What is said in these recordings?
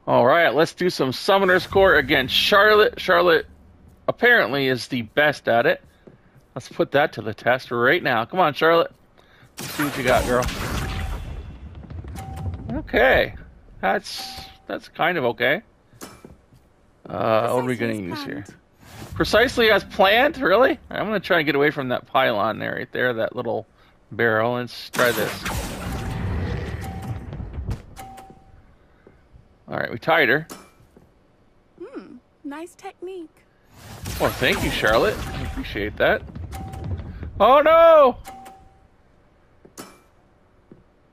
All right, let's do some Summoner's Court against Charlotte. Charlotte apparently is the best at it. Let's put that to the test right now. Come on, Charlotte. Let's see what you got, girl. Okay. That's kind of okay. What are we going to use here? Precisely as planned? Really? I'm going to try and get away from that pylon there, right there, that little barrel. Let's try this. Alright, we tied her. Nice technique. Well, thank you, Charlotte. I appreciate that. Oh, no!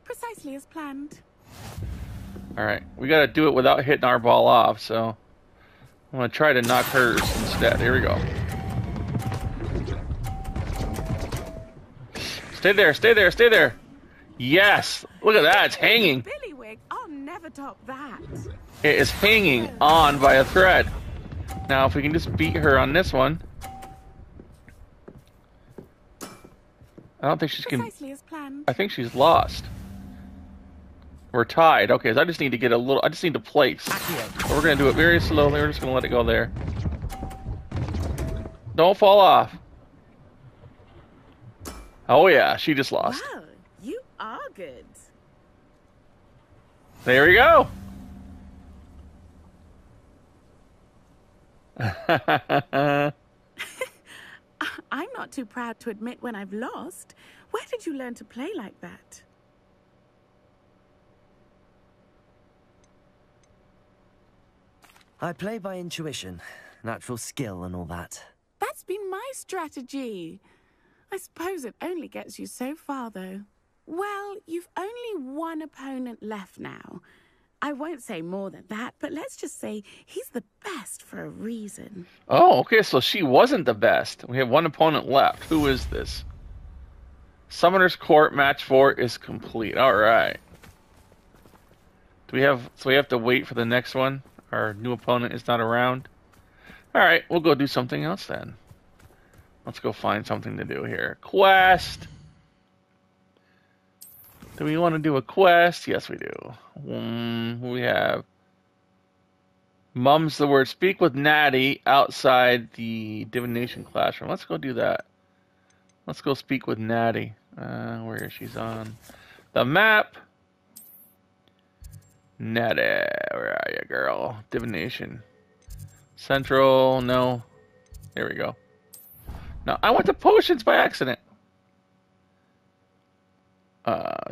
Precisely as planned. Alright, we gotta do it without hitting our ball off, so I'm gonna try to knock hers instead. Here we go. Stay there, stay there, stay there! Yes! Look at that, it's hanging! Billywig, I'll never top that. It is hanging on by a thread. Now, if we can just beat her on this one. I don't think she's gonna... Precisely as planned. I think she's lost. We're tied. Okay, so I just need to get a little... I just need to place. So we're going to do it very slowly. We're just going to let it go there. Don't fall off. Oh, yeah. She just lost. Wow, you are good. There we go. I'm not too proud to admit when I've lost. Where did you learn to play like that? I play by intuition, natural skill and all that. That's been my strategy. I suppose it only gets you so far, though. Well, you've only one opponent left now. I won't say more than that, but let's just say he's the best for a reason. Oh, okay, so she wasn't the best. We have one opponent left. Who is this? Summoner's Court match 4 is complete. All right. Do we have... So we have to wait for the next one? Our new opponent is not around? All right, we'll go do something else then. Let's go find something to do here. Quest! Do we want to do a quest? Yes, we do. We have... Mum's the word. Speak with Natty outside the divination classroom. Let's go do that. Let's go speak with Natty. Where is she on the map? Natty, where are you, girl? Divination. Central, no. There we go. No, I went to potions by accident.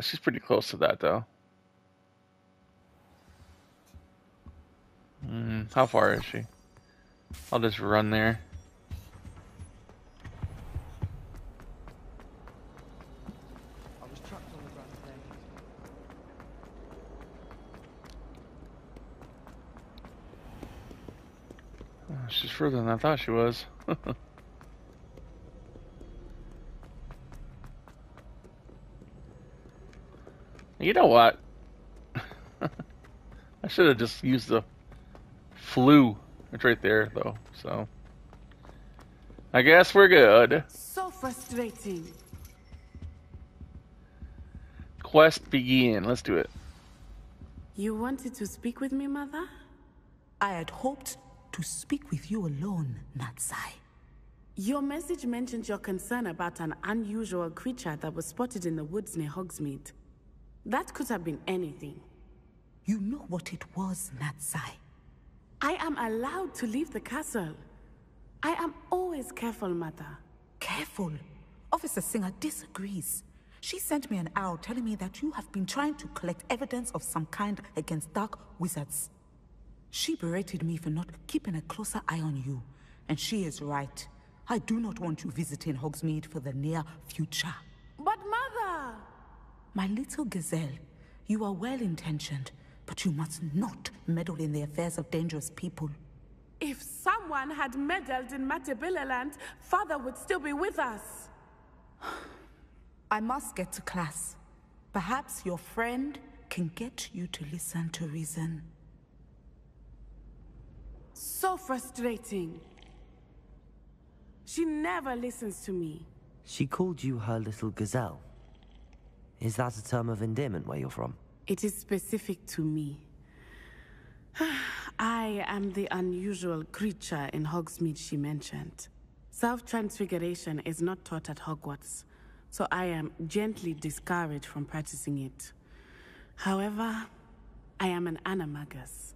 She's pretty close to that, though. How far is she? I'll just run there. I was trapped on the Grand Plain. She's further than I thought she was. You know what? I should have just used the flu. It's right there, though, so... I guess we're good. So frustrating. Quest begin. Let's do it. You wanted to speak with me, Mother? I had hoped to speak with you alone, Natsai. Your message mentioned your concern about an unusual creature that was spotted in the woods near Hogsmeade. That could have been anything. You know what it was, Natsai. I am allowed to leave the castle. I am always careful, Mother. Careful. Officer Singer disagrees. She sent me an owl telling me that you have been trying to collect evidence of some kind against dark wizards. She berated me for not keeping a closer eye on you. And she is right. I do not want you visiting Hogsmeade for the near future. But Mother! My little gazelle, you are well-intentioned, but you must not meddle in the affairs of dangerous people. If someone had meddled in Matabeleland, Father would still be with us. I must get to class. Perhaps your friend can get you to listen to reason. So frustrating. She never listens to me. She called you her little gazelle. Is that a term of endearment where you're from? It is specific to me. I am the unusual creature in Hogsmeade she mentioned. Self-transfiguration is not taught at Hogwarts, so I am gently discouraged from practicing it. However, I am an animagus,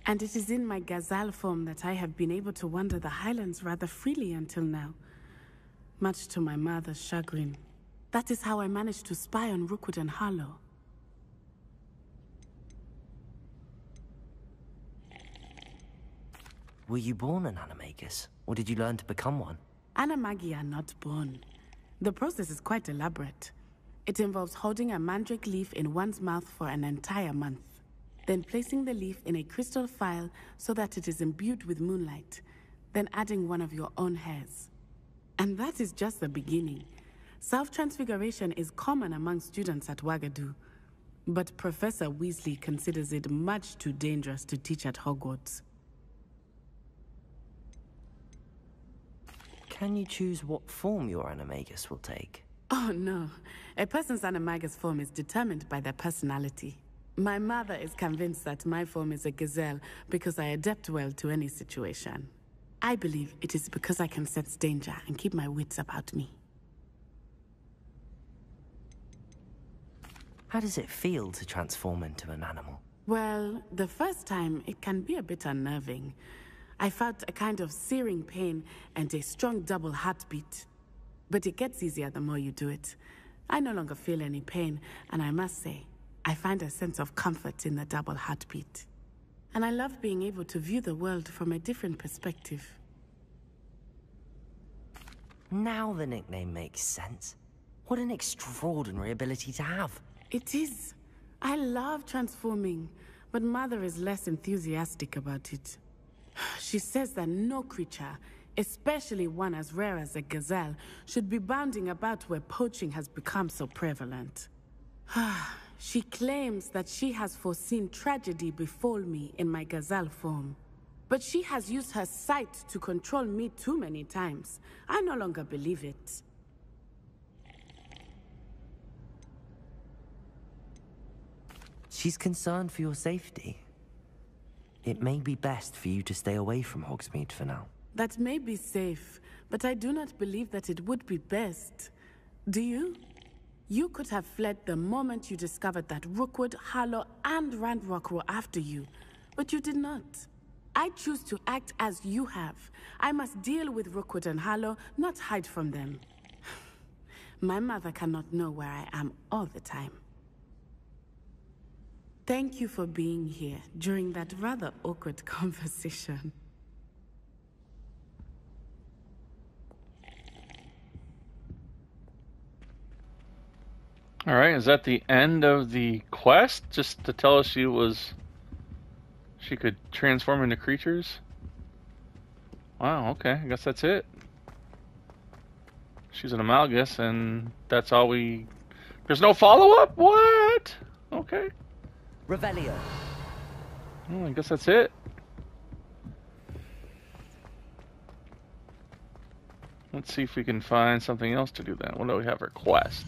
and it is in my gazelle form that I have been able to wander the Highlands rather freely until now, much to my mother's chagrin. That is how I managed to spy on Rookwood and Harlow. Were you born an animagus, or did you learn to become one? Animagi are not born. The process is quite elaborate. It involves holding a mandrake leaf in one's mouth for an entire month, then placing the leaf in a crystal phial so that it is imbued with moonlight, then adding one of your own hairs. And that is just the beginning. Self-transfiguration is common among students at Wagadu, but Professor Weasley considers it much too dangerous to teach at Hogwarts. Can you choose what form your animagus will take? Oh no, a person's animagus form is determined by their personality. My mother is convinced that my form is a gazelle because I adapt well to any situation. I believe it is because I can sense danger and keep my wits about me. How does it feel to transform into an animal? Well, the first time it can be a bit unnerving. I felt a kind of searing pain and a strong double heartbeat. But it gets easier the more you do it. I no longer feel any pain, and I must say, I find a sense of comfort in the double heartbeat. And I love being able to view the world from a different perspective. Now the nickname makes sense. What an extraordinary ability to have. It is. I love transforming, but Mother is less enthusiastic about it. She says that no creature, especially one as rare as a gazelle, should be bounding about where poaching has become so prevalent. She claims that she has foreseen tragedy befall me in my gazelle form. But she has used her sight to control me too many times. I no longer believe it. She's concerned for your safety. It may be best for you to stay away from Hogsmeade for now. That may be safe, but I do not believe that it would be best. Do you? You could have fled the moment you discovered that Rookwood, Harlow, and Ranrock were after you, but you did not. I choose to act as you have. I must deal with Rookwood and Harlow, not hide from them. My mother cannot know where I am all the time. Thank you for being here during that rather awkward conversation. All right, is that the end of the quest? Just to tell us she could transform into creatures? Wow, okay, I guess that's it. She's an amalgus, and that's all we... There's no follow-up? What? Okay. Revelio. Well, I guess that's it. Let's see if we can find something else to do then. What do we have? Our quest.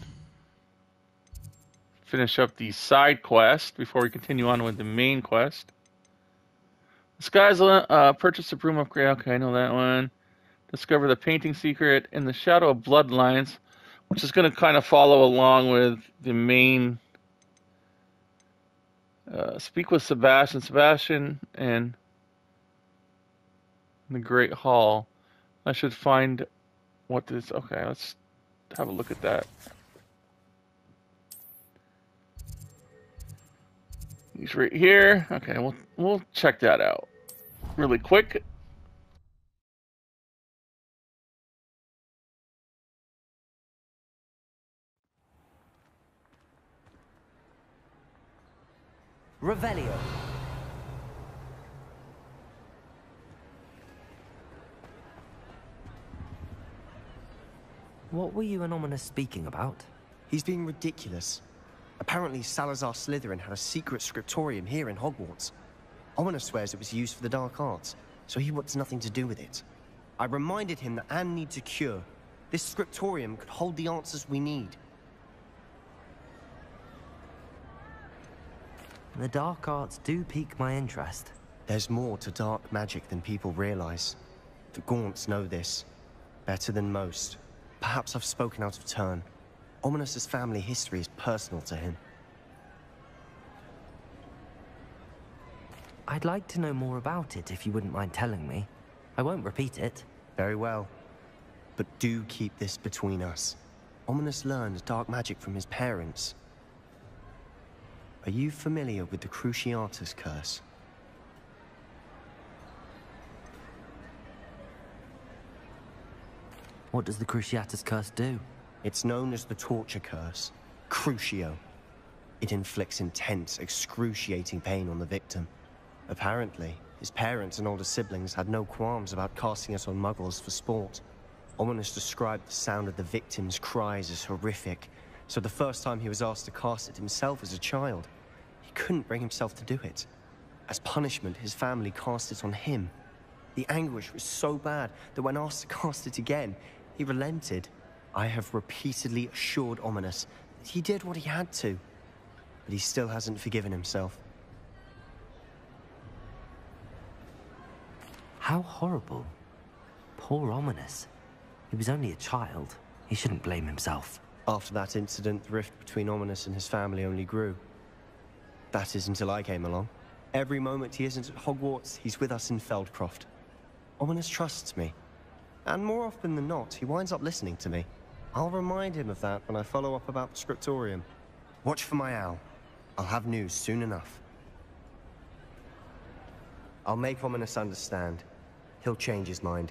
Finish up the side quest before we continue on with the main quest. Disguise purchase a broom upgrade. Okay, I know that one. Discover the painting secret in the shadow of Bloodlines, which is going to kind of follow along with the main. Speak with Sebastian and the Great Hall. I should find what this... Okay, let's have a look at that. He's right here. Okay, we'll check that out really quick. Revelio. What were you and Ominous speaking about? He's being ridiculous. Apparently Salazar Slytherin had a secret scriptorium here in Hogwarts. Ominous swears it was used for the dark arts, so he wants nothing to do with it. I reminded him that Anne needs a cure. This scriptorium could hold the answers we need. The dark arts do pique my interest. There's more to dark magic than people realize. The Gaunts know this better than most. Perhaps I've spoken out of turn. Ominous's family history is personal to him. I'd like to know more about it if you wouldn't mind telling me. I won't repeat it. Very well. But do keep this between us. Ominous learned dark magic from his parents. Are you familiar with the Cruciatus curse? What does the Cruciatus curse do? It's known as the torture curse, Crucio. It inflicts intense, excruciating pain on the victim. Apparently, his parents and older siblings had no qualms about casting it on muggles for sport. Ominous described the sound of the victim's cries as horrific, so the first time he was asked to cast it himself as a child, he couldn't bring himself to do it. As punishment, his family cast it on him. The anguish was so bad that when asked to cast it again, he relented. I have repeatedly assured Ominous that he did what he had to, but he still hasn't forgiven himself. How horrible. Poor Ominous. He was only a child. He shouldn't blame himself. After that incident, the rift between Ominous and his family only grew. That is until I came along. Every moment he isn't at Hogwarts, he's with us in Feldcroft. Ominous trusts me. And more often than not, he winds up listening to me. I'll remind him of that when I follow up about the scriptorium. Watch for my owl. I'll have news soon enough. I'll make Ominous understand. He'll change his mind.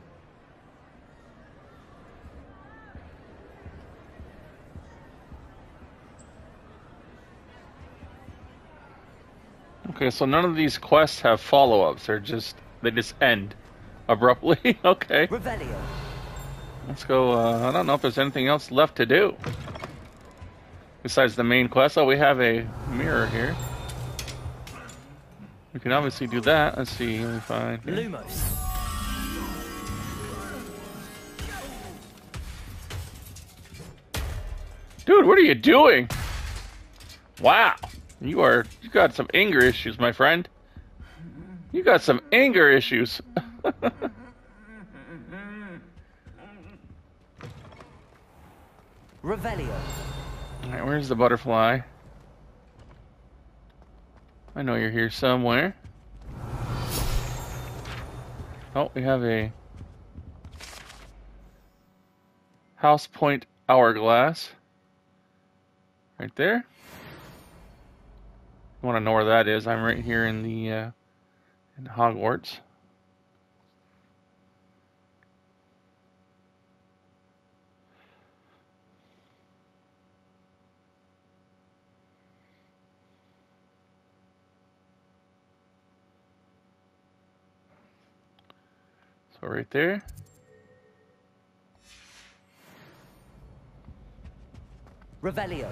Okay, so none of these quests have follow-ups. They just end abruptly. Okay. Revelio. Let's go. I don't know if there's anything else left to do besides the main quest. Oh, we have a mirror here. We can obviously do that. Let's see. Let me find. Lumos. Dude, what are you doing? Wow. You got some anger issues, my friend. You got some anger issues. Revelio. Alright, where's the butterfly? I know you're here somewhere. Oh, we have a House Point Hourglass. Right there. You want to know where that is? I'm right here in the in Hogwarts. So right there. Revelio.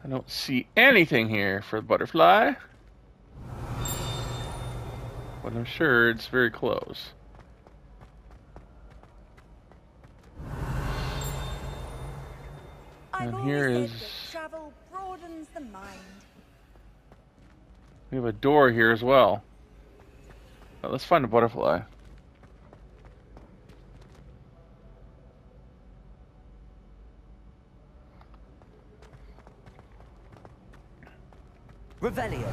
I don't see anything here for the butterfly. But I'm sure it's very close. And here is... travel broadens the mind. We have a door here as well. Let's find a butterfly. Revelio.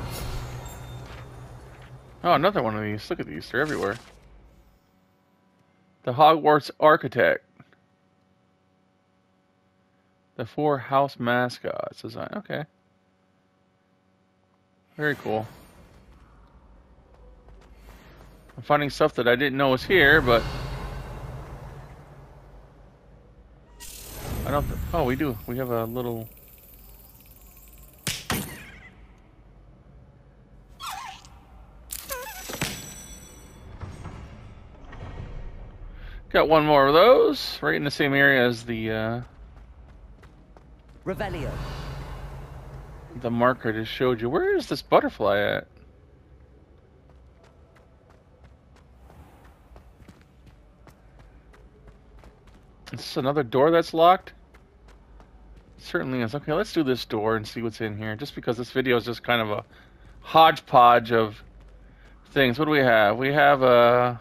Oh, another one of these. Look at these. They're everywhere. The Hogwarts Architect. The 4 house mascots design. Okay. Very cool. I'm finding stuff that I didn't know was here, but... I don't... Oh, we do. We have a little... Got one more of those, right in the same area as the Revelio. The marker just showed you. Where is this butterfly at? Is this another door that's locked? It certainly is. Okay, let's do this door and see what's in here. Just because this video is just kind of a hodgepodge of things. What do we have? We have a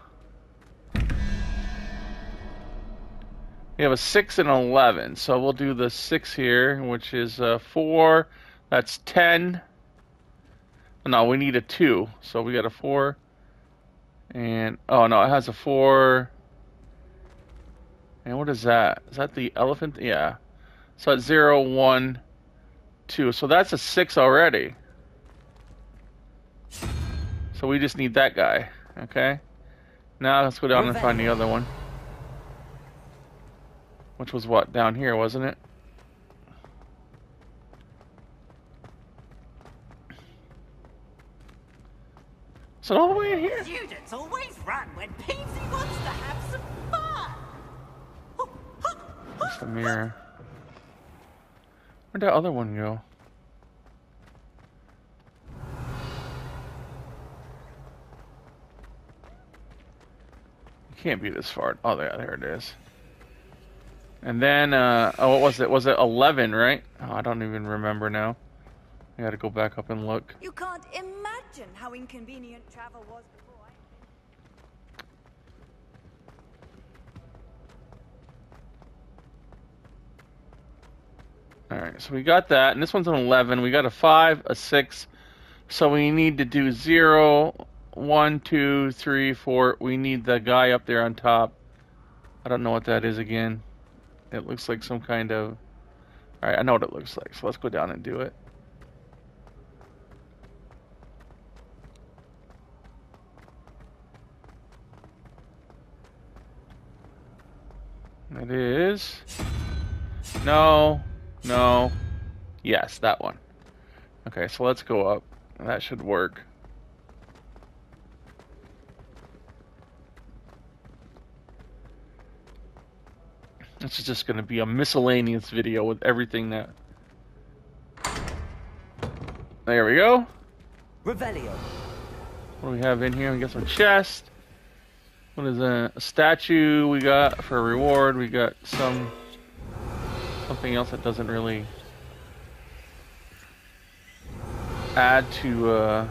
6 and 11. So we'll do the 6 here, which is 4. That's 10. No, we need a 2. So we got a 4. And oh no, it has a 4. And what is that? Is that the elephant? Yeah. So it's 0, 1, 2. So that's a 6 already. So we just need that guy. Okay. Now let's go down and find the other one. Which was what? Down here, wasn't it? Is it all the way in here? Students always run when Peasy wants to have some fun. That's the mirror. Where'd that other one go? It can't be this far. Oh, there it is. And then, oh, what was it? Was it 11, right? Oh, I don't even remember now. I gotta go back up and look. You can't imagine how inconvenient travel was before I... Alright, so we got that, and this one's an 11. We got a 5, a 6. So we need to do 0, 1, 2, 3, 4. We need the guy up there on top. I don't know what that is again. It looks like some kind of... Alright, I know what it looks like, so let's go down and do it. It is... No. Yes, that one. Okay, so let's go up. That should work. This is just going to be a miscellaneous video with everything that... There we go. Revelio. What do we have in here? We got some chest. What is that? A statue we got for a reward. We got something else that doesn't really add to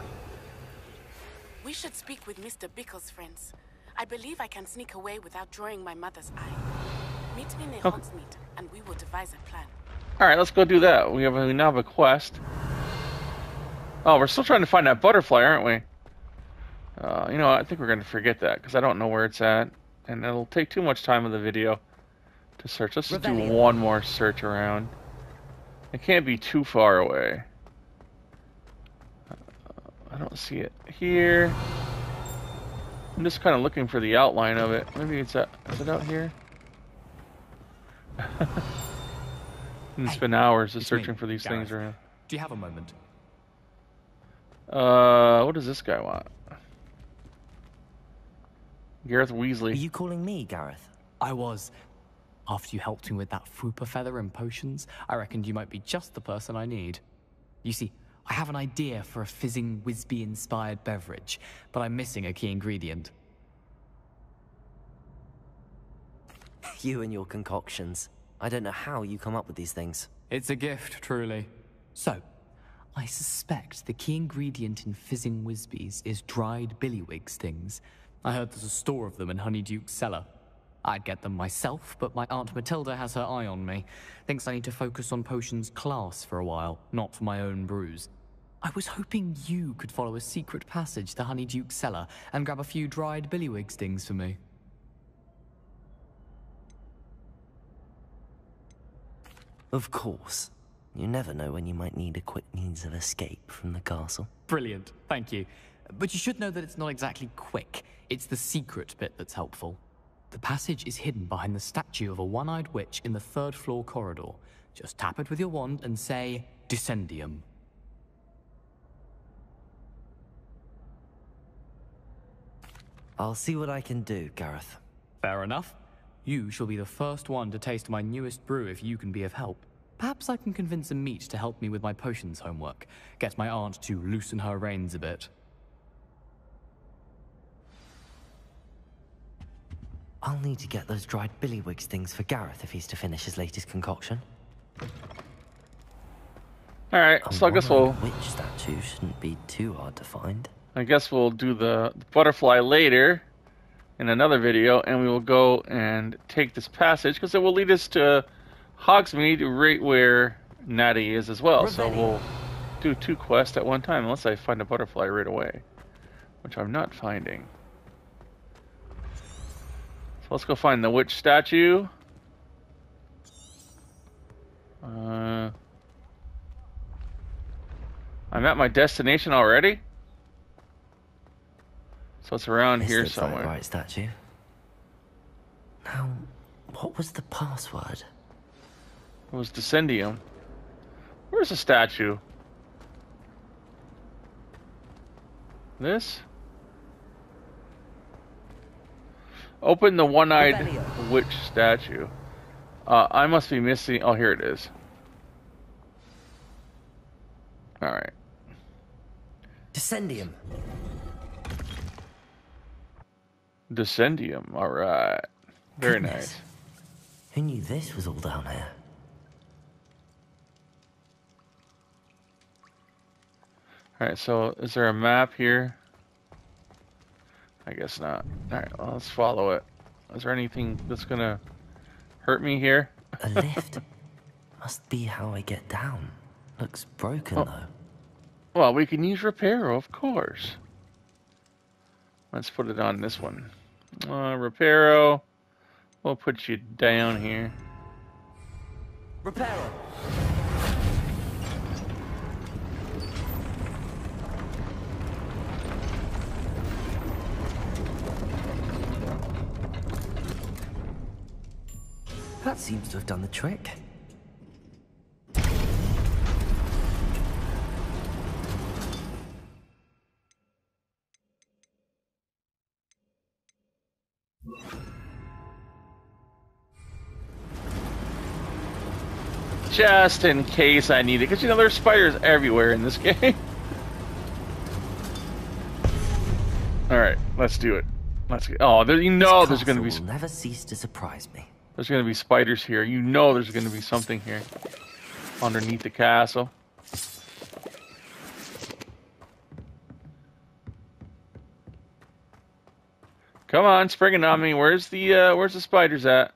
We should speak with Mr. Bickle's friends. I believe I can sneak away without drawing my mother's eye. Meet me near Hogsmeade, and we will devise a plan. Alright, let's go do that. We now have a quest. Oh, we're still trying to find that butterfly, aren't we? You know, I think we're going to forget that, because I don't know where it's at. And it'll take too much time of the video to search. Let's just do one more search around. It can't be too far away. I don't see it here. I'm just kind of looking for the outline of it. Maybe it's is it out here? It's been hours of searching for these things around. Do you have a moment? What does this guy want? Gareth Weasley. Are you calling me, Gareth? I was. After you helped me with that Fupa feather and potions, I reckoned you might be just the person I need. You see, I have an idea for a fizzing Wisby-inspired beverage, but I'm missing a key ingredient. You and your concoctions. I don't know how you come up with these things. It's a gift, truly. So, I suspect the key ingredient in fizzing Wisbies is dried billywig stings. I heard there's a store of them in Honeyduke's cellar. I'd get them myself, but my Aunt Matilda has her eye on me. Thinks I need to focus on potions class for a while, not for my own brews. I was hoping you could follow a secret passage to Honeyduke's cellar and grab a few dried billywig stings for me. Of course. You never know when you might need a quick means of escape from the castle. Brilliant, thank you. But you should know that it's not exactly quick. It's the secret bit that's helpful. The passage is hidden behind the statue of a one-eyed witch in the 3rd floor corridor. Just tap it with your wand and say, Dissendium. I'll see what I can do, Gareth. Fair enough. You shall be the first one to taste my newest brew if you can be of help. Perhaps I can convince a meat to help me with my potions homework. Get my aunt to loosen her reins a bit. I'll need to get those dried billywig stings for Gareth if he's to finish his latest concoction. All right, so I guess we'll. Witch statue shouldn't be too hard to find. I guess we'll do the butterfly later in another video, and we will go and take this passage because it will lead us to Hogsmeade, right where Natty is as well. So we'll do 2 quests at one time, unless I find a butterfly right away, which I'm not finding. So let's go find the witch statue. I'm at my destination already. So it's around here somewhere. Like the right statue. Now, what was the password? It was Dissending. Where's the statue? This? Open the one-eyed witch statue. I must be missing. Oh, here it is. All right. Dissending. Dissending. All right. Very Goodness. nice. Who knew this was all down here? All right. So, is there a map here? I guess not. All right. Well, let's follow it. Is there anything that's gonna hurt me here? A lift. Must be how I get down. Looks broken though. Well, we can use Reparo, of course. Let's put it on this one. Reparo. We'll put you down here. Reparo. That seems to have done the trick. Just in case I need it, because you know there's spiders everywhere in this game. All right, let's do it. Let's get. Oh, there, you know there's going to be. Will never cease to surprise me. There's going to be spiders here. You know there's going to be something here underneath the castle. Come on, spring it on me. Where's the spiders at?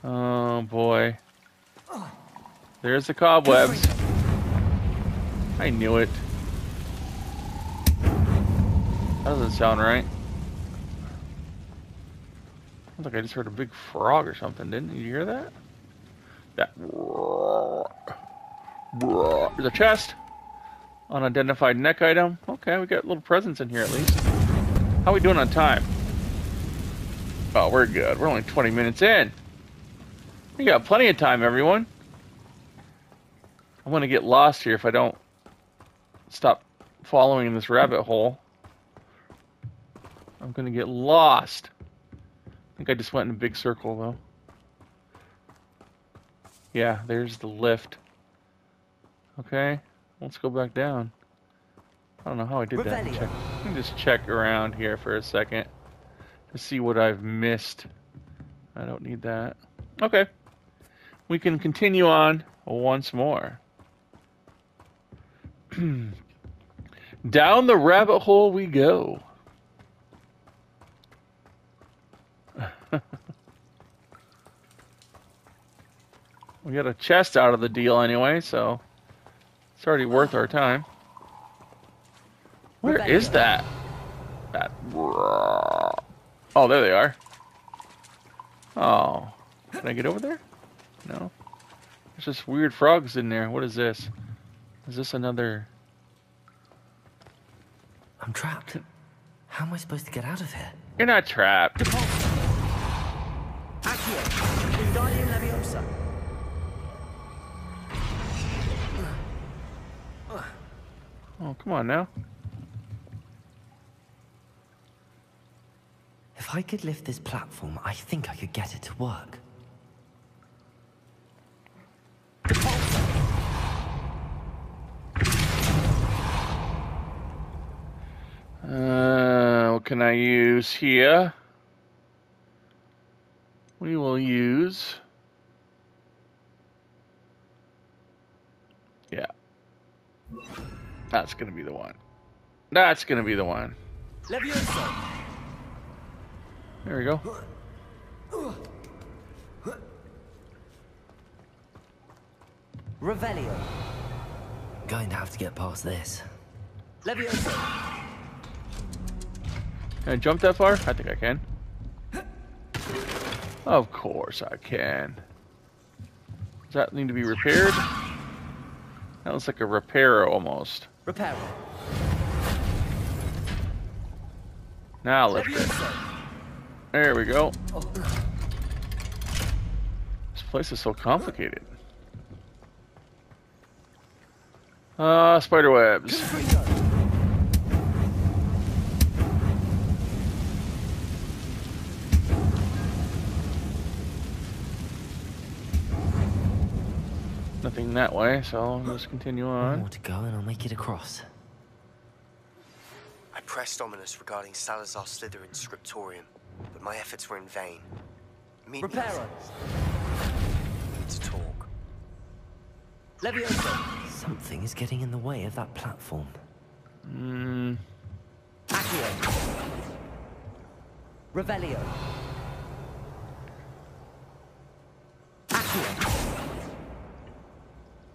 Oh boy. There's the cobwebs. I knew it. That doesn't sound right. Sounds like I just heard a big frog or something. Didn't you hear that? That. There's a chest. Unidentified neck item. Okay, we got little presents in here at least. How are we doing on time? Oh, we're good. We're only 20 minutes in. We got plenty of time, everyone. I'm going to get lost here if I don't stop following this rabbit hole. I'm going to get lost. I think I just went in a big circle, though. Yeah, there's the lift. Okay, let's go back down. I don't know how I did that. Let me just check around here for a second to see what I've missed. I don't need that. Okay. We can continue on once more. Down the rabbit hole we go. We got a chest out of the deal anyway, so it's already worth our time. Where is that? Oh, there they are. Oh, can I get over there? No. There's just weird frogs in there. What is this? Is this another? I'm trapped. How am I supposed to get out of here? You're not trapped. Oh, come on now. If I could lift this platform, I think I could get it to work. What can I use here? We will use... Yeah. That's going to be the one. That's going to be the one. Levioso. There we go. Revelio. Going to have to get past this. Levioso. Can I jump that far? I think I can. Of course I can. Does that need to be repaired? That looks like a repairer almost. Repair. Now lift it. There we go. This place is so complicated. Spider webs. Nothing that way, so I'll just continue on. More to go and I'll make it across. I pressed Ominous regarding Salazar Slytherin's scriptorium, but my efforts were in vain. Meet me. Reparo. Need to talk. Levioso. Something is getting in the way of that platform. Accio. Revelio. Accio.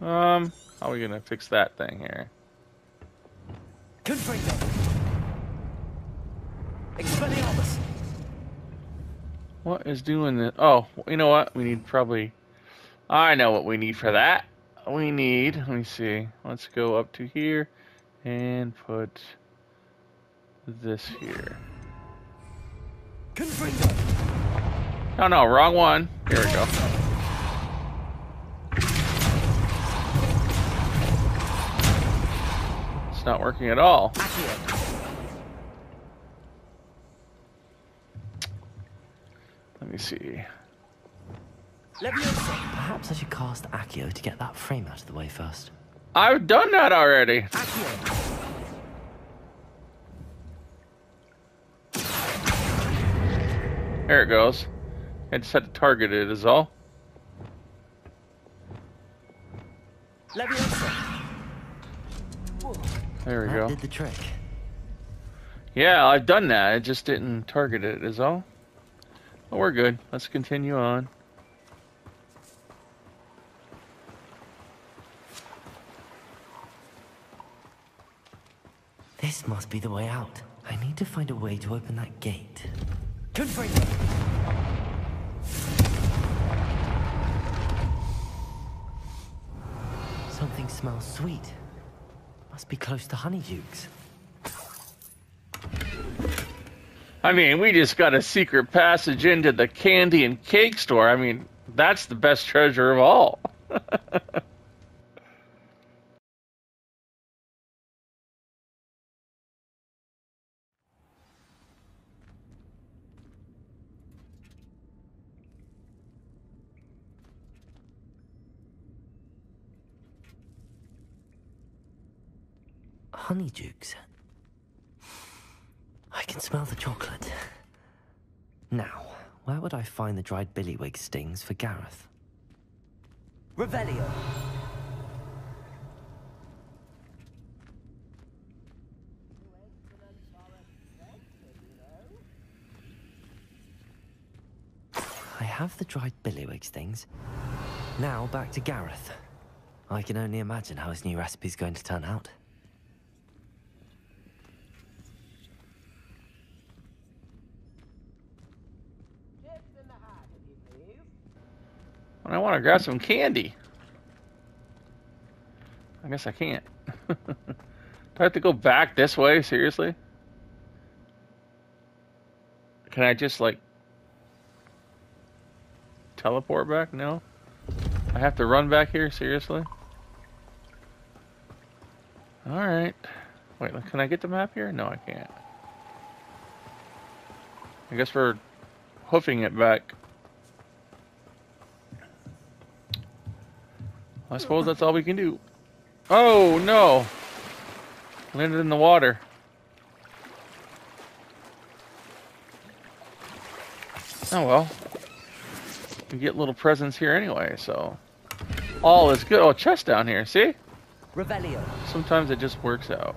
How are we gonna fix that thing here? Confringo. Expelliarmus. What is doing this? Oh, you know what? We need probably... I know what we need for that. We need... Let me see. Let's go up to here and put this here. Confringo. Oh no, wrong one. Here we go. It's not working at all. Let me see. Leviosa. Perhaps I should cast Accio to get that frame out of the way first. I've done that already. Accio. There it goes. I just had to target it is all. Leviosa. There we That go. did the trick. Yeah, I've done that. It just didn't target it is all. Well, we're good. Let's continue on. This must be the way out. I need to find a way to open that gate. Something smells sweet. Must be close to Honeydukes. I mean, we just got a secret passage into the candy and cake store. I mean, that's the best treasure of all. Honeydukes. I can smell the chocolate. Now, where would I find the dried billywig stings for Gareth? Revelio. I have the dried billywig stings. Now back to Gareth. I can only imagine how his new recipe's going to turn out. I want to grab some candy. I guess I can't. Do I have to go back this way? Seriously? Can I just, like, teleport back? No? I have to run back here? Seriously? Alright. Wait, can I get the map here? No, I can't. I guess we're hoofing it back. I suppose that's all we can do. Oh, no! Landed in the water. Oh, well. We get little presents here anyway, so all is good. Oh, chest down here. See? Revelio. Sometimes it just works out.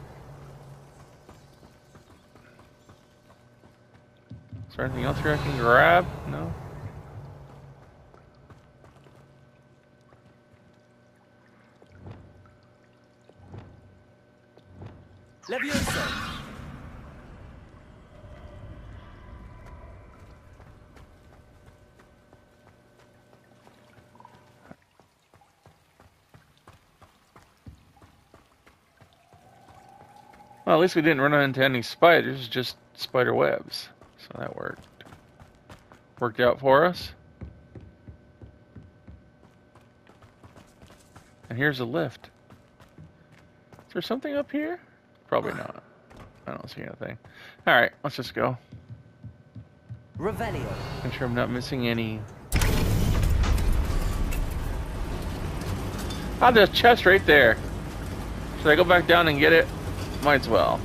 Is there anything else here I can grab? No? Levioso. Well, at least we didn't run into any spiders, just spider webs. So that worked. Worked out for us. And here's a lift. Is there something up here? Probably not. I don't see anything. Alright, let's just go. Revelio. Make sure I'm not missing any. Ah, there's a chest right there. Should I go back down and get it? Might as well.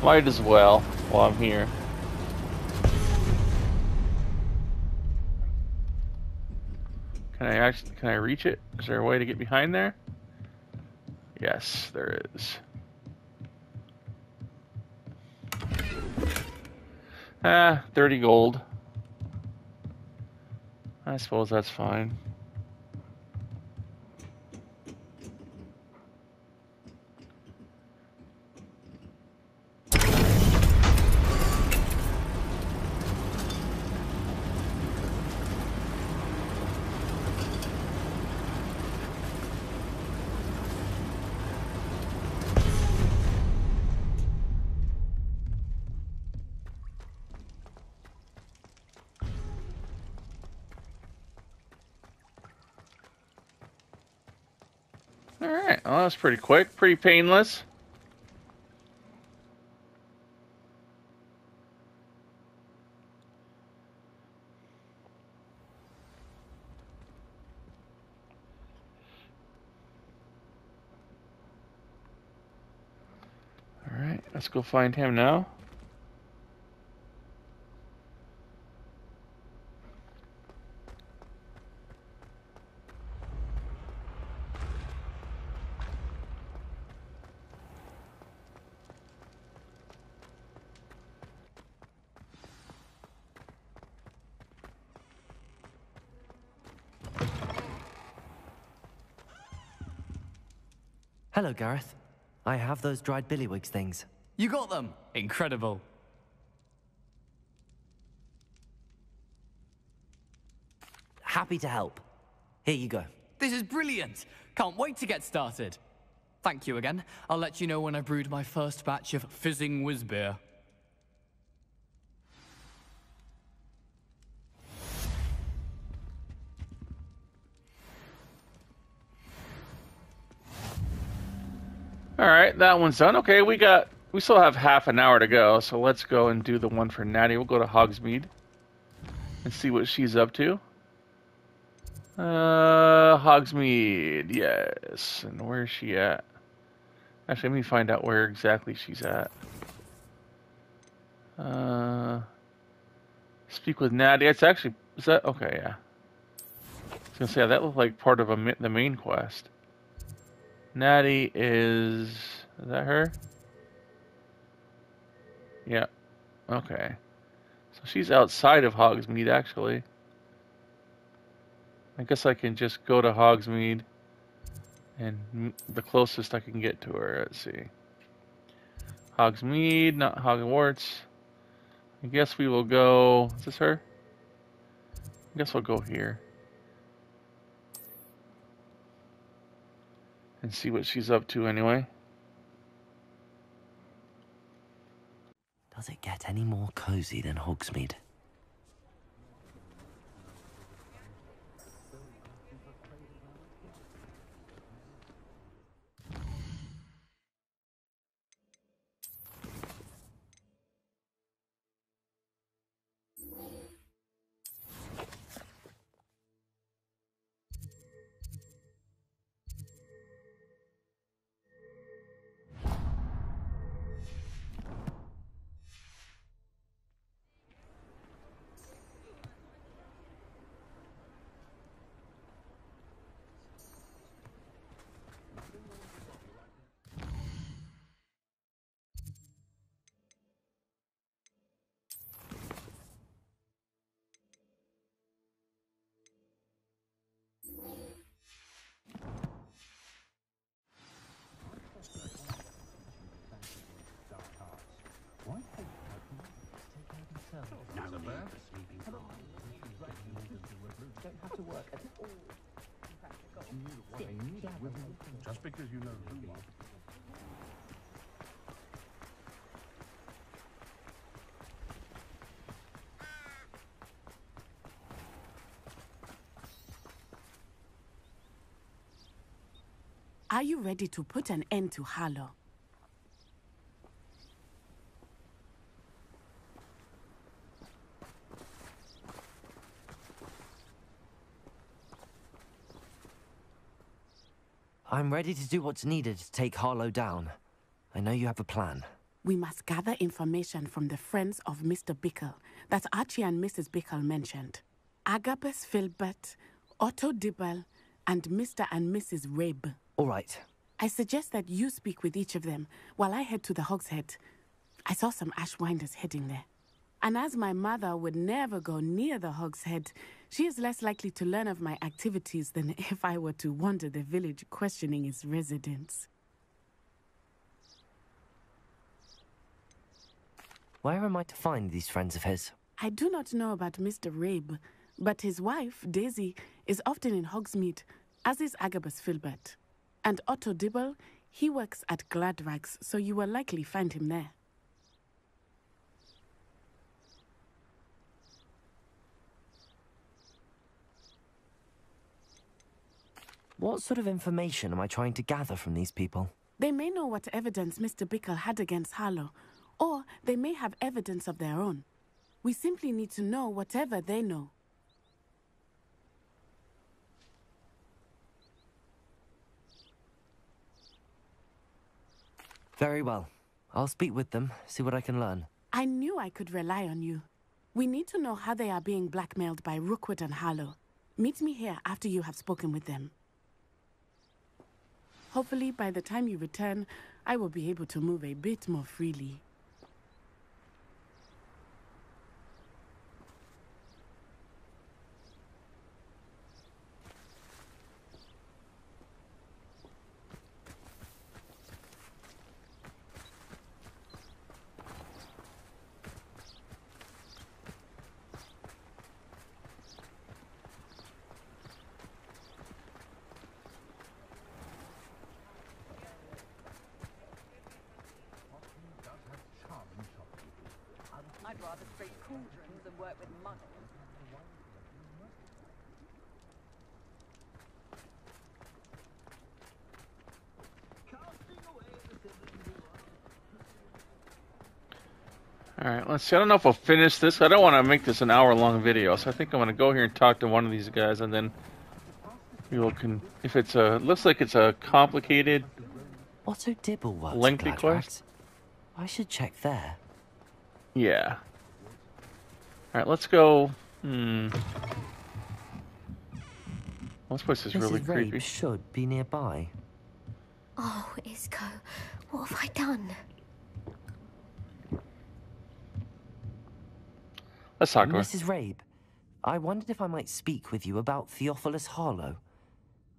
Might as well while I'm here. Can I reach it? Is there a way to get behind there? Yes, there is. Ah, 30 gold. I suppose that's fine. Alright, well that was pretty quick, pretty painless. Alright, let's go find him now. Hello, Gareth. I have those dried billywigs things. You got them! Incredible. Happy to help. Here you go. This is brilliant! Can't wait to get started. Thank you again. I'll let you know when I brewed my first batch of fizzing whiz beer. Alright, that one's done. Okay, we still have half an hour to go, so let's go and do the one for Natty. We'll go to Hogsmeade and see what she's up to. Hogsmeade, yes. And where's she at? Actually, let me find out where exactly she's at. Speak with Natty. It's actually, is that, okay, yeah. I was gonna say, that looked like part of the main quest. Natty is that her? Yeah. Okay. So she's outside of Hogsmeade, actually. I guess I can just go to Hogsmeade and the closest I can get to her. Let's see. Hogsmeade, not Hogwarts. I guess we will go. Is this her? I guess we'll go here. And see what she's up to anyway. Does it get any more cozy than Hogsmeade? Just because you know who you are. Are you ready to put an end to Harlow? I'm ready to do what's needed to take Harlow down. I know you have a plan. We must gather information from the friends of Mr. Bickle that Archie and Mrs. Bickle mentioned. Agabus Filbert, Otto Dibble, and Mr. and Mrs. Rabe. All right. I suggest that you speak with each of them while I head to the Hogshead. I saw some Ashwinders heading there. And as my mother would never go near the Hogshead, she is less likely to learn of my activities than if I were to wander the village questioning its residents. Where am I to find these friends of his? I do not know about Mr. Rabe, but his wife, Daisy, is often in Hogsmeade, as is Agabus Filbert. And Otto Dibble, he works at Gladrags, so you will likely find him there. What sort of information am I trying to gather from these people? They may know what evidence Mr. Bickle had against Harlow, or they may have evidence of their own. We simply need to know whatever they know. Very well. I'll speak with them, see what I can learn. I knew I could rely on you. We need to know how they are being blackmailed by Rookwood and Harlow. Meet me here after you have spoken with them. Hopefully, by the time you return, I will be able to move a bit more freely. I'd rather scrape cauldrons than work with money. Alright, let's see. I don't know if we'll finish this. I don't want to make this an hour-long video, so I think I'm going to go here and talk to one of these guys, and then we will if it's a... looks like it's a complicated... Otto Dibble works lengthy quest. I should check there. Yeah. Alright, let's go... This place is really Mrs. creepy. Rabe should be nearby. Oh, Isco, what have I done? Let's talk to her. Mrs. Rabe, I wondered if I might speak with you about Theophilus Harlow.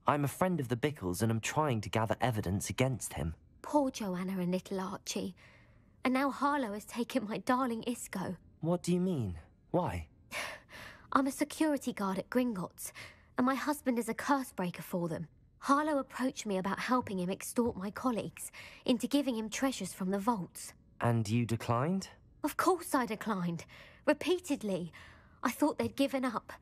I'm a friend of the Bickles and I'm trying to gather evidence against him. Poor Joanna and little Archie. And now Harlow has taken my darling Isco. What do you mean? Why? I'm a security guard at Gringotts, and my husband is a curse breaker for them. Harlow approached me about helping him extort my colleagues into giving him treasures from the vaults. And you declined? Of course I declined. Repeatedly. I thought they'd given up,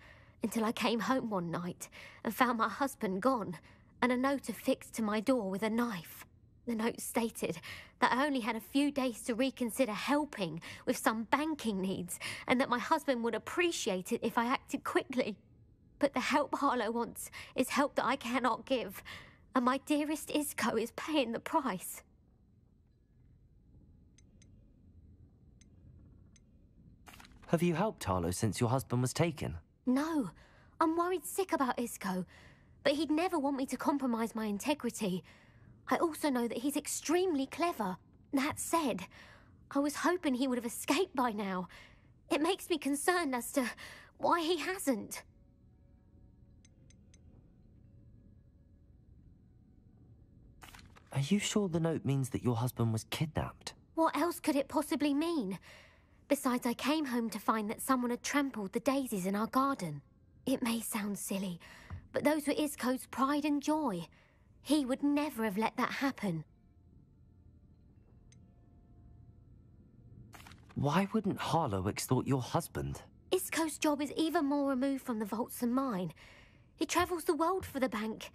until I came home one night and found my husband gone, and a note affixed to my door with a knife. The note stated that I only had a few days to reconsider helping with some banking needs, and that my husband would appreciate it if I acted quickly. But the help Harlow wants is help that I cannot give, and my dearest Isco is paying the price. Have you helped Harlow since your husband was taken? No, I'm worried sick about Isco, but he'd never want me to compromise my integrity. I also know that he's extremely clever. That said, I was hoping he would have escaped by now. It makes me concerned as to why he hasn't. Are you sure the note means that your husband was kidnapped? What else could it possibly mean? Besides, I came home to find that someone had trampled the daisies in our garden. It may sound silly, But those were Isco's pride and joy. He would never have let that happen. Why wouldn't Harlow extort your husband? Isco's job is even more removed from the vaults than mine. He travels the world for the bank.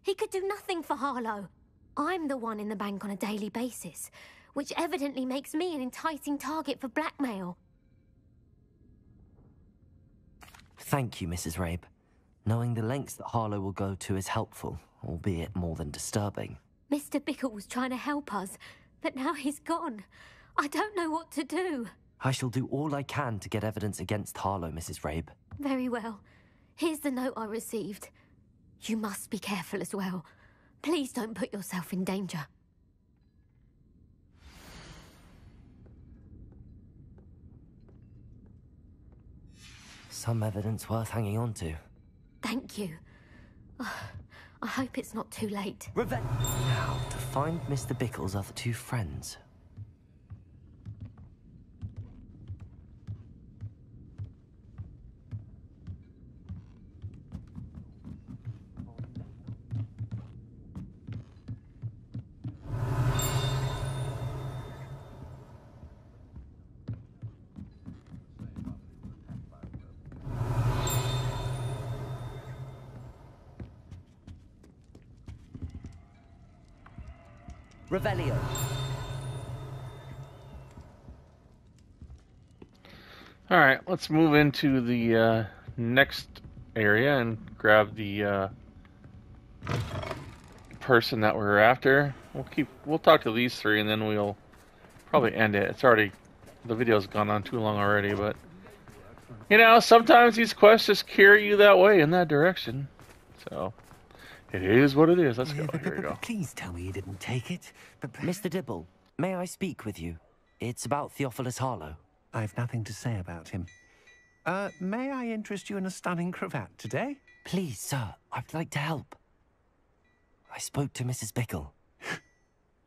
He could do nothing for Harlow. I'm the one in the bank on a daily basis, which evidently makes me an enticing target for blackmail. Thank you, Mrs. Rabe. Knowing the lengths that Harlow will go to is helpful, albeit more than disturbing. Mr. Bickle was trying to help us, but now he's gone. I don't know what to do. I shall do all I can to get evidence against Harlow, Mrs. Rabe. Very well. Here's the note I received. You must be careful as well. Please don't put yourself in danger. Some evidence worth hanging on to. Thank you. I hope it's not too late. Now, to find Mr. Bickle's other two friends. Revelio. All right, let's move into the next area and grab the person that we're after. We'll talk to these three, and then we'll probably end it. It's already, the video's gone on too long already, but you know, sometimes these quests just carry you that way, in that direction. So it is what it is. Let's go. Here we go. Please tell me you didn't take it. But Mr. Dibble, may I speak with you? It's about Theophilus Harlow. I've nothing to say about him. May I interest you in a stunning cravat today? Please, sir, I'd like to help. I spoke to Mrs. Bickle.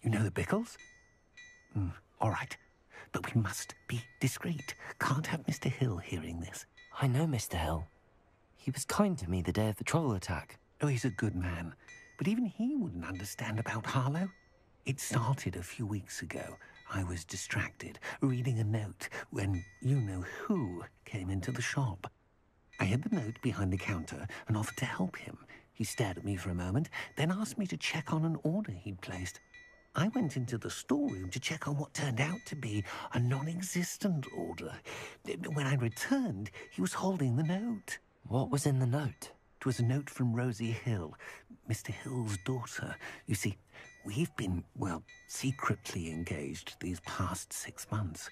You know the Bickles? All right. But we must be discreet. Can't have Mr. Hill hearing this. I know Mr. Hill. He was kind to me the day of the troll attack. Oh, he's a good man. But even he wouldn't understand about Harlow. It started a few weeks ago. I was distracted, reading a note, when you-know-who came into the shop. I hid the note behind the counter and offered to help him. He stared at me for a moment, then asked me to check on an order he'd placed. I went into the storeroom to check on what turned out to be a non-existent order. When I returned, he was holding the note. What was in the note? It was a note from Rosie Hill, Mr. Hill's daughter. You see, we've been, well, secretly engaged these past 6 months.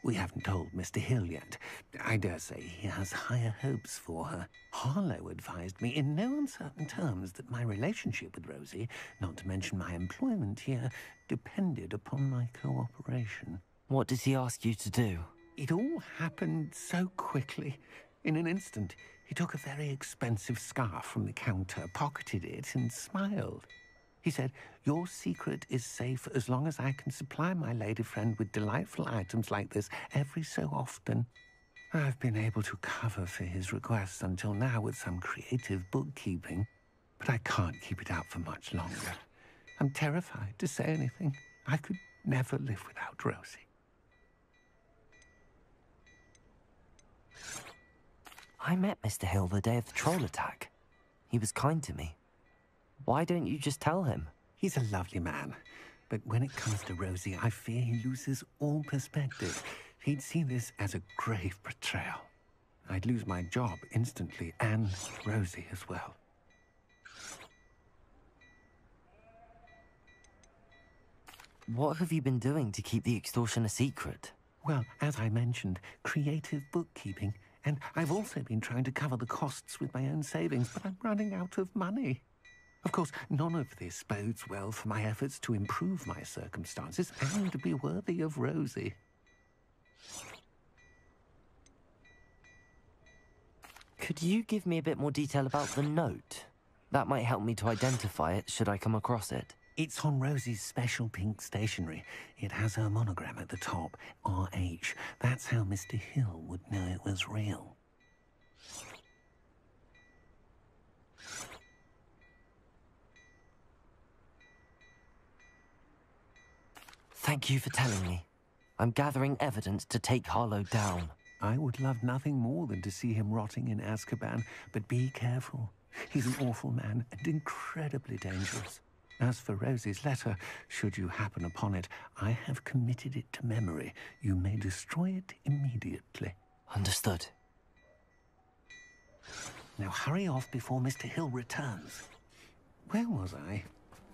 We haven't told Mr. Hill yet. I dare say he has higher hopes for her. Harlow advised me in no uncertain terms that my relationship with Rosie, not to mention my employment here, depended upon my cooperation. What did he ask you to do? It all happened so quickly. In an instant, he took a very expensive scarf from the counter, pocketed it, and smiled. He said, "Your secret is safe as long as I can supply my lady friend with delightful items like this every so often." I've been able to cover for his requests until now with some creative bookkeeping, but I can't keep it out for much longer. I'm terrified to say anything. I could never live without Rosie. I met Mr. Hill the day of the troll attack. He was kind to me. Why don't you just tell him? He's a lovely man, but when it comes to Rosie, I fear he loses all perspective. He'd see this as a grave betrayal. I'd lose my job instantly, and Rosie as well. What have you been doing to keep the extortion a secret? Well, as I mentioned, creative bookkeeping. And I've also been trying to cover the costs with my own savings, but I'm running out of money. Of course, none of this bodes well for my efforts to improve my circumstances and to be worthy of Rosie. Could you give me a bit more detail about the note? That might help me to identify it should I come across it. It's on Rosie's special pink stationery. It has her monogram at the top, RH. That's how Mr. Hill would know it was real. Thank you for telling me. I'm gathering evidence to take Harlow down. I would love nothing more than to see him rotting in Azkaban, but be careful. He's an awful man and incredibly dangerous. As for Rosie's letter, should you happen upon it, I have committed it to memory. You may destroy it immediately. Understood. Now hurry off before Mr. Hill returns. Where was I?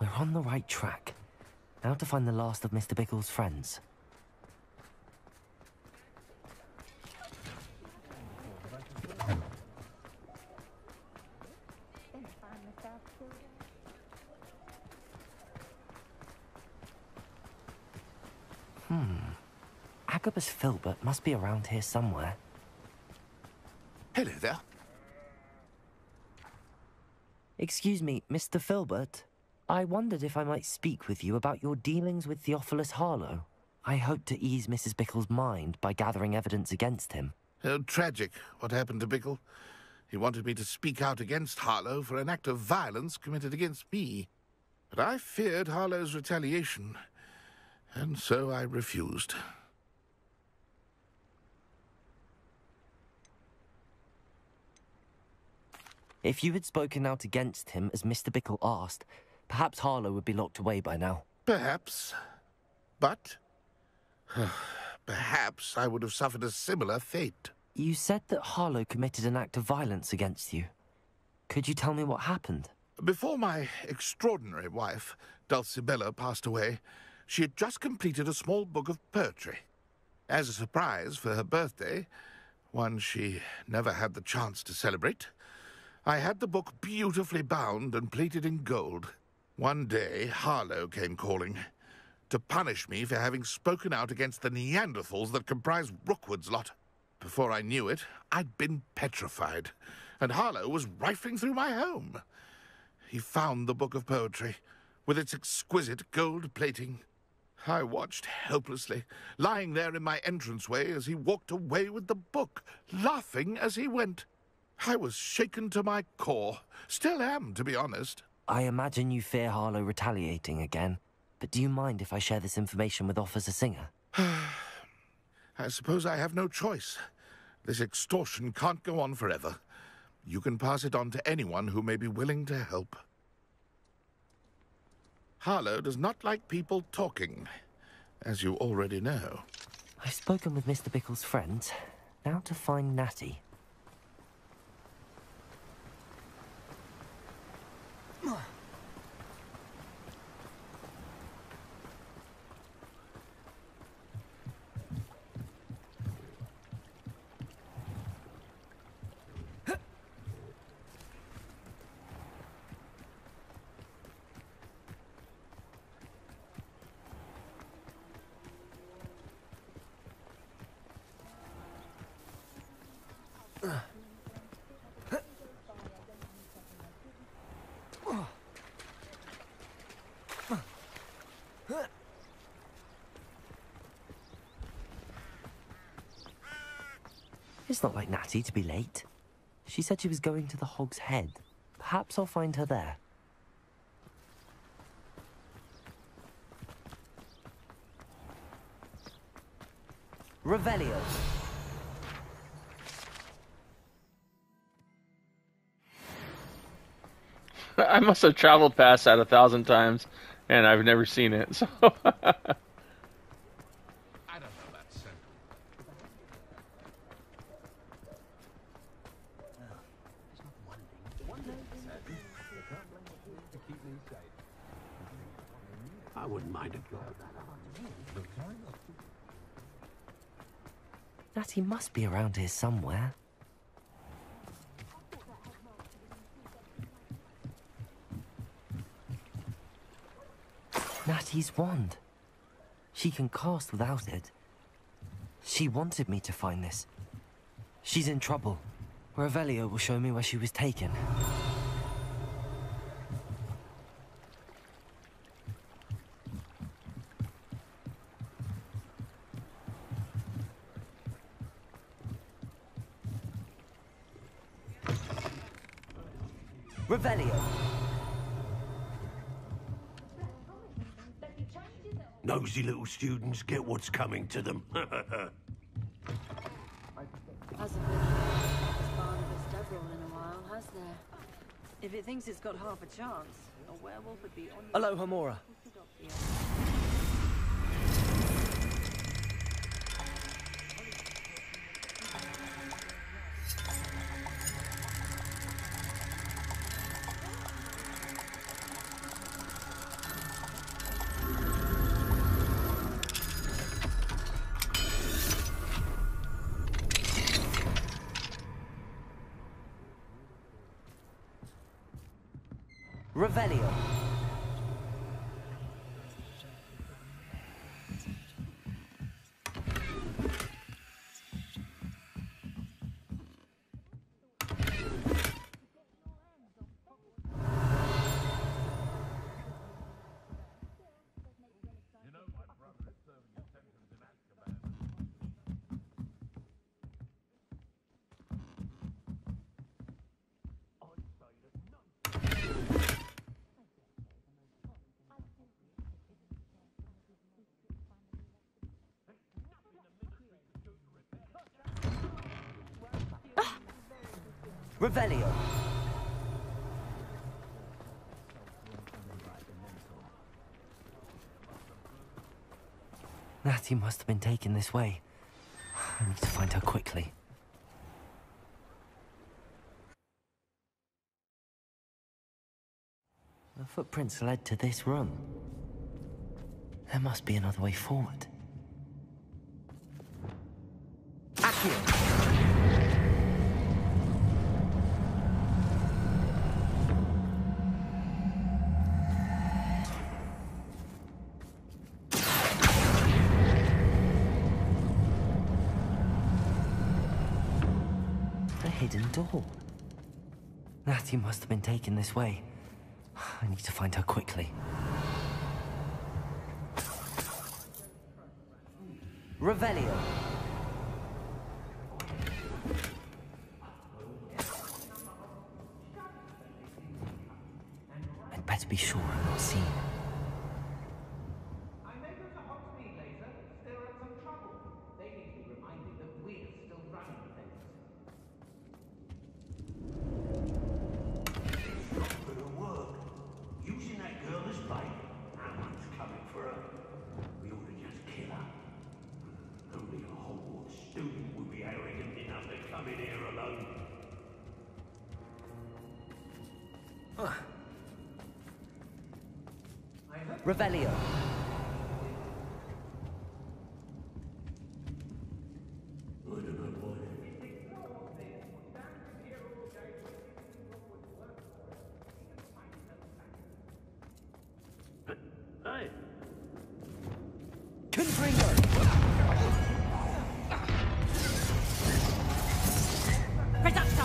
We're on the right track. Now to find the last of Mr. Bickle's friends. Agabus Filbert must be around here somewhere. Hello there. Excuse me, Mr. Filbert. I wondered if I might speak with you about your dealings with Theophilus Harlow. I hope to ease Mrs. Bickle's mind by gathering evidence against him. Tragic, what happened to Bickle. He wanted me to speak out against Harlow for an act of violence committed against me. But I feared Harlow's retaliation, and so I refused. If you had spoken out against him as Mr. Bickle asked, perhaps Harlow would be locked away by now. Perhaps. But perhaps I would have suffered a similar fate. You said that Harlow committed an act of violence against you. Could you tell me what happened? Before my extraordinary wife, Dulcibella, passed away, she had just completed a small book of poetry. As a surprise for her birthday, one she never had the chance to celebrate, I had the book beautifully bound and plated in gold. One day, Harlow came calling to punish me for having spoken out against the Neanderthals that comprise Rookwood's lot. Before I knew it, I'd been petrified, and Harlow was rifling through my home. He found the book of poetry, with its exquisite gold plating. I watched helplessly, lying there in my entranceway as he walked away with the book, laughing as he went. I was shaken to my core. Still am, to be honest. I imagine you fear Harlow retaliating again, but do you mind if I share this information with Officer Singer? I suppose I have no choice. This extortion can't go on forever. You can pass it on to anyone who may be willing to help. Harlow does not like people talking, as you already know. I've spoken with Mr. Bickle's friends. Now to find Natty. It's not like Natty to be late. She said she was going to the Hog's Head. Perhaps I'll find her there. Revelio. I must have traveled past that 1,000 times, and I've never seen it, so... I wouldn't mind it. Natty must be around here somewhere. Natty's wand. She can cast without it. She wanted me to find this. She's in trouble. Revelio will show me where she was taken. Revelio. Nosy little students get what's coming to them. Hasn't been as Barnabas Deverell in a while, has there? If it thinks it's got half a chance, a werewolf would be on... Hello, Hamora. Revelio. Revelio. Natty must have been taken this way. I need to find her quickly. The footprints led to this room. There must be another way forward. Accio! Hidden door. Natty must have been taken this way. I need to find her quickly. Revelio. I'd better be sure I'm not seen. Revelio. Hey. Confringo. Reducto.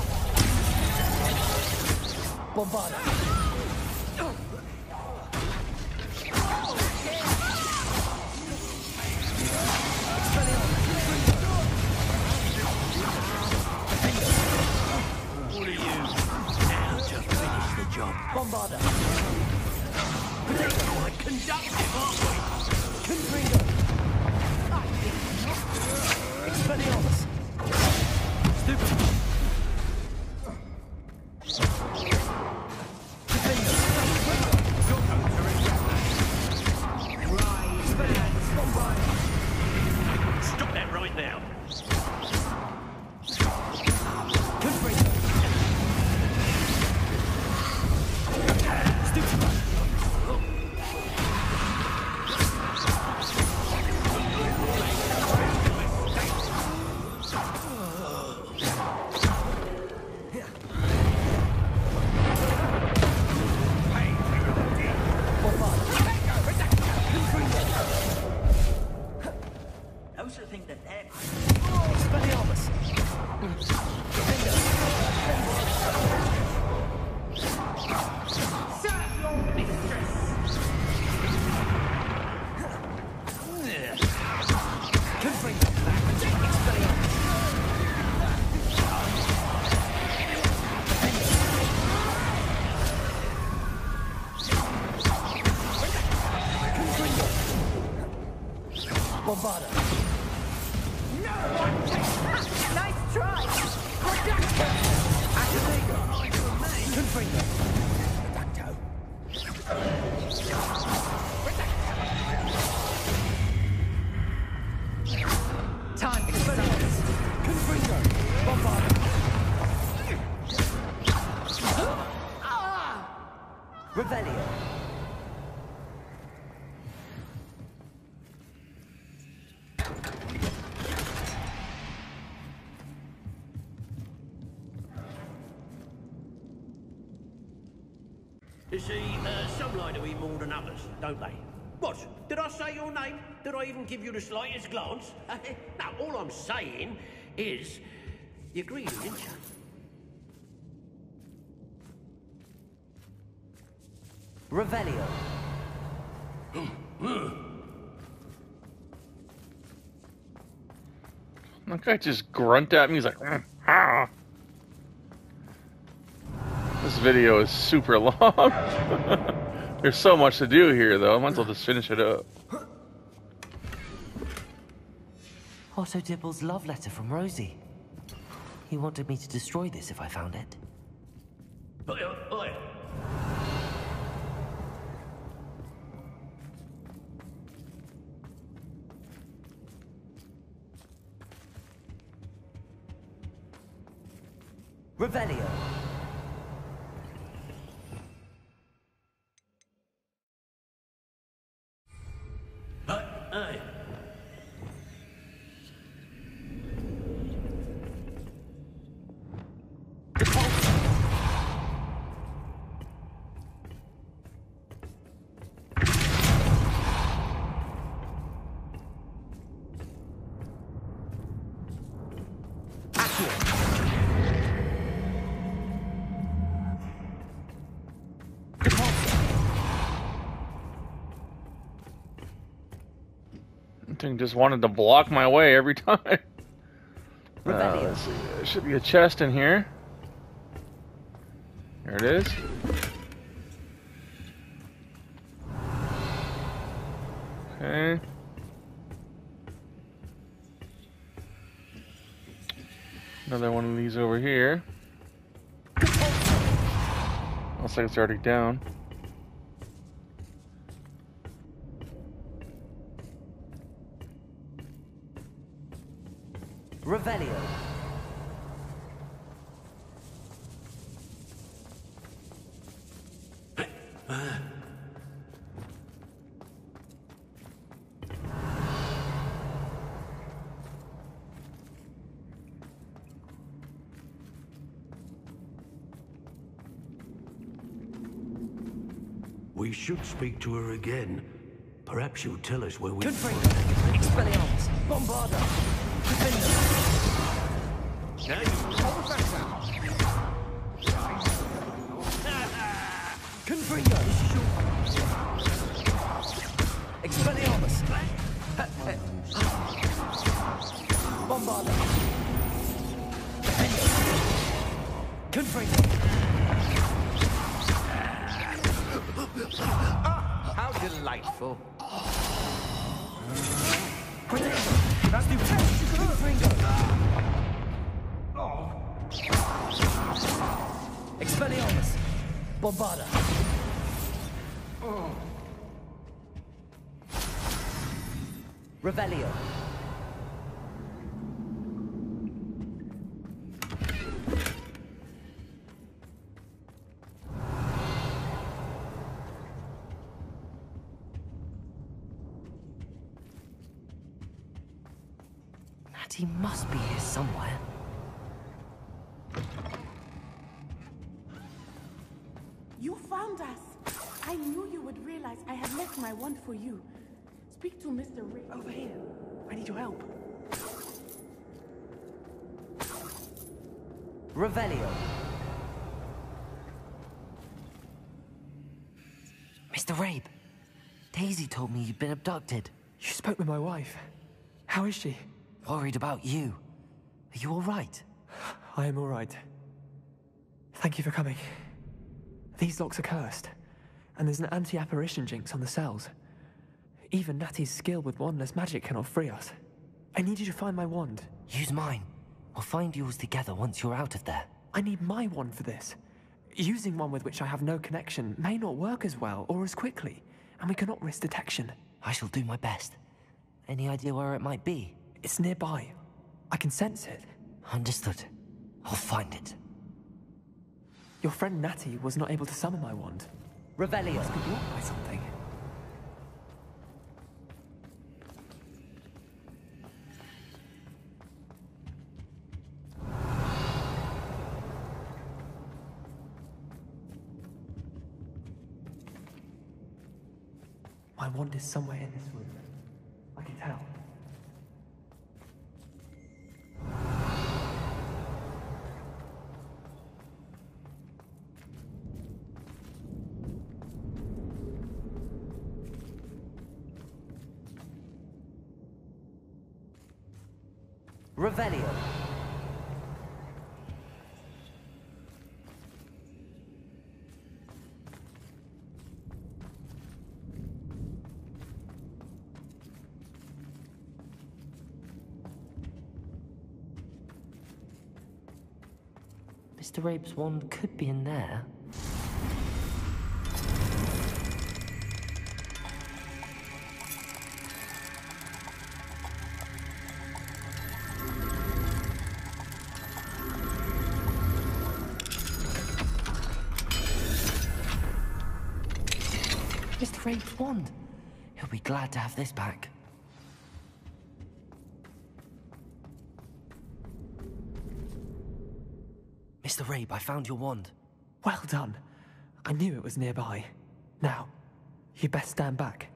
Bombarda. Bombarda. Potato, I conduct it, aren't we? Confringo. Expelliarmus. Stupid. Stop that right now. Bombarda. Nice try! Confringo. Time experience. Confringo. Bombarda. Revelio. You see, some like to eat more than others, don't they? What? Did I say your name? Did I even give you the slightest glance? No, all I'm saying is, you're greedy, didn't you? Revelio. That guy just grunt at me. He's like, ah. This video is super long. There's so much to do here, though. I might as well just finish it up. Otto Dibble's love letter from Rosie. He wanted me to destroy this if I found it. Oi. Revelio. Hey. Thing just wanted to block my way every time. Let's see. There should be a chest in here. There it is. Okay. Another one of these over here. Looks like it's already down. Revelio. We should speak to her again. Perhaps she'll tell us where we... Confringo. Expelliarmus. Bombarda. Hey. Confringo. Expelliarmus. Bombarda. Confringo. How delightful. That's the Confringo. Expelliarmus. Bombarda. Revelio. He must be here somewhere. You found us. I knew you would realize I had left my wand for you. Speak to Mr. Rick. Over here. I need your help. Revelio. Mr. Rabe, Daisy told me you'd been abducted. You spoke with my wife. How is she? Worried about you. Are you all right? I am all right. Thank you for coming. These locks are cursed, and there's an anti-apparition jinx on the cells. Even Natty's skill with wandless magic cannot free us. I need you to find my wand. Use mine. We'll find yours together once you're out of there. I need my wand for this. Using one with which I have no connection may not work as well or as quickly, and we cannot risk detection. I shall do my best. Any idea where it might be? It's nearby. I can sense it. Understood. I'll find it. Your friend Natty was not able to summon my wand. Revelio. Must be blocked by something. My wand is somewhere in this room. I can tell. Revelio. Mr. Rabe's wand could be in there. Mr. Rabe's wand. He'll be glad to have this back. Mr. Rabe, I found your wand. Well done. I knew it was nearby. Now, you best stand back.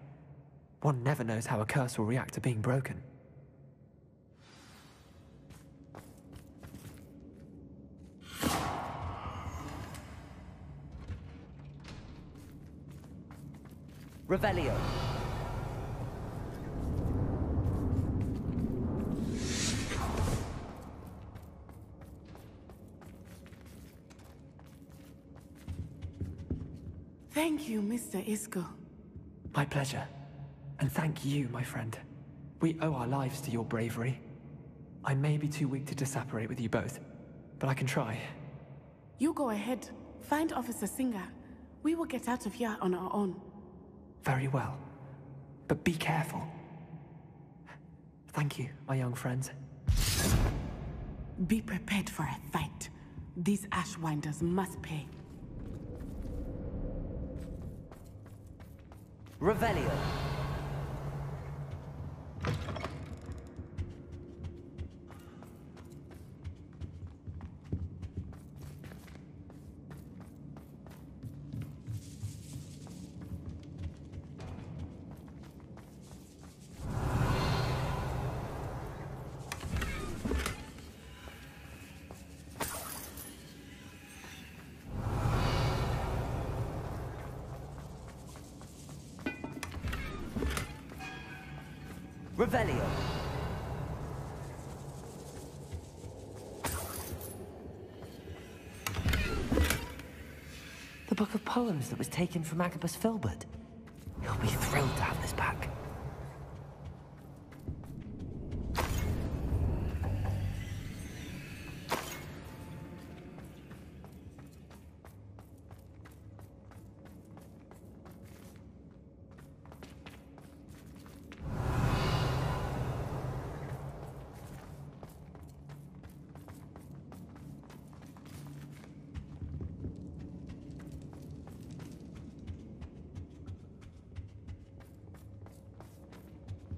One never knows how a curse will react to being broken. Revelio. Thank you, Mr. Isco. My pleasure. And thank you, my friend. We owe our lives to your bravery. I may be too weak to disapparate with you both, but I can try. You go ahead. Find Officer Singer. We will get out of here on our own. Very well. But be careful. Thank you, my young friends. Be prepared for a fight. These Ashwinders must pay. Revelio. Revelio. The book of poems that was taken from Agabus Filbert. He'll be thrilled to have this back.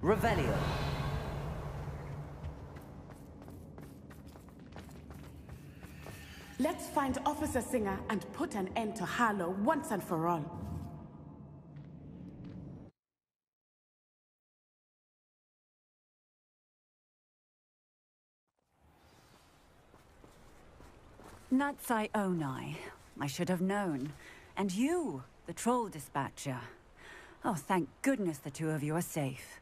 Revelio. Let's find Officer Singer and put an end to Harlow once and for all. Natsai Onai. I should have known. And you, the troll dispatcher. Oh, thank goodness the two of you are safe.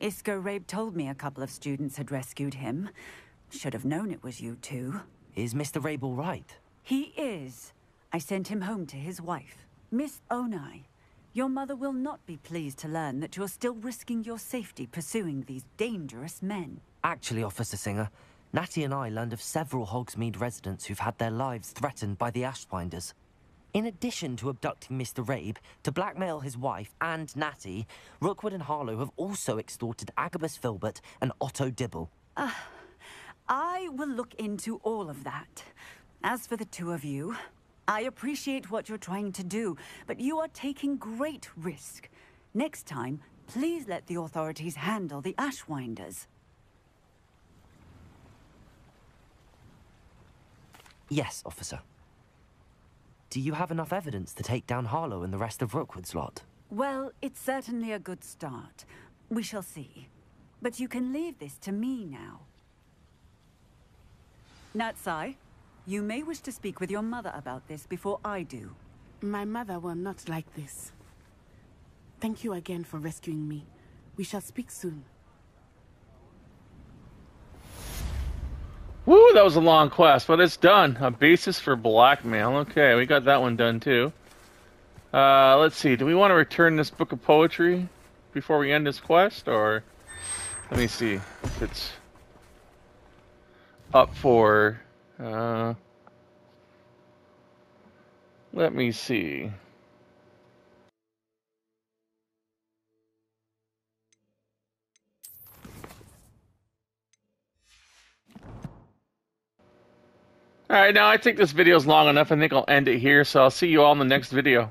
Isco Rabe told me a couple of students had rescued him. Should have known it was you two. Is Mr. Rabe all right? He is. I sent him home to his wife, Miss Onai. Your mother will not be pleased to learn that you're still risking your safety pursuing these dangerous men. Actually, Officer Singer, Natty and I learned of several Hogsmeade residents who've had their lives threatened by the Ashwinders. In addition to abducting Mr. Rabe, to blackmail his wife and Natty, Rookwood and Harlow have also extorted Agabus Filbert and Otto Dibble. I will look into all of that. As for the two of you, I appreciate what you're trying to do, but you are taking great risk. Next time, please let the authorities handle the Ashwinders. Yes, officer. Do you have enough evidence to take down Harlow and the rest of Rookwood's lot? Well, it's certainly a good start. We shall see. But you can leave this to me now. Natsai, you may wish to speak with your mother about this before I do. My mother will not like this. Thank you again for rescuing me. We shall speak soon. Woo, that was a long quest, but it's done. A basis for blackmail. Okay, we got that one done too. Let's see. Do we want to return this book of poetry before we end this quest, or let me see if it's up for. Let me see. Alright, now I think this video is long enough. I think I'll end it here, so I'll see you all in the next video.